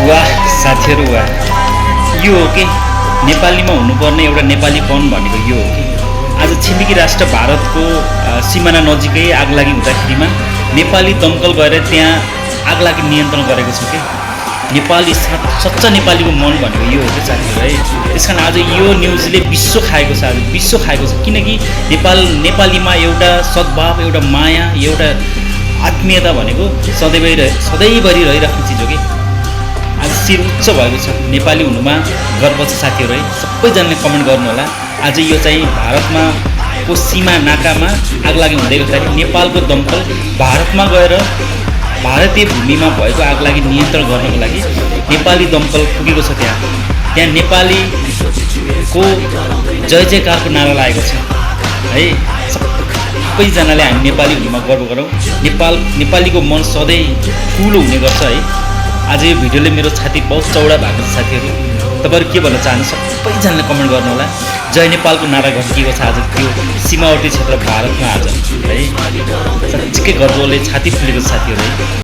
वाह साथीहरू वाह, यो हो कि नेपालीमा हुनुपर्ने एउटा नेपालीपन भनेको यो हो कि आज छिमेकी राष्ट्र भारतको सिमाना नजिकै आगलागी हुँदाखेरिमा नेपाली दमकल गएर त्यहाँ आगलागी नियन्त्रण गरेको छ कि नेपाली सच्चा नेपालीको मन भनेको यो हो कि साथीहरू है। त्यस कारण आज यो न्युजले विश्व खाएको छ, आज विश्व खाएको छ, किनकि नेपालीमा एउटा सद्भाव, एउटा माया, एउटा आत्मीयता भनेको सधैँभरि रहिराख्ने चिज हो कि आज शिर उच्च भएको छ। नेपाली हुनुमा गर्व छ साथीहरू है। सबैजनाले कमेन्ट गर्नु होला। आज यो चाहिँ भारतमा को सीमा नाकामा आगलागी हुँदै गर्दाखेरि नेपालको दमकल भारतमा गएर भारतीय भूमिमा भएको आगलागी नियन्त्रण गर्नको लागि नेपाली दमकल पुगेको छ। त्यहाँ नेपालीको जय जयकारको नारा लागेको छ है। सबैजनाले हामी नेपाली हुनुमा गर्व गरौँ। नेपालीको मन सधैँ ठुलो हुने गर्छ है। आज यो भिडियोले मेरो छाती बहुत चौडा भएको छ साथीहरू। तपाईँहरू के भन्न चाहनु सबैजनाले कमेन्ट गर्नु होला। जय नेपालको नारा घस्किएको छ आज त्यो सीमावर्ती क्षेत्र भारतमा आज है। साँच्चीकै गर्वले छाती फुलेको छ साथीहरू है।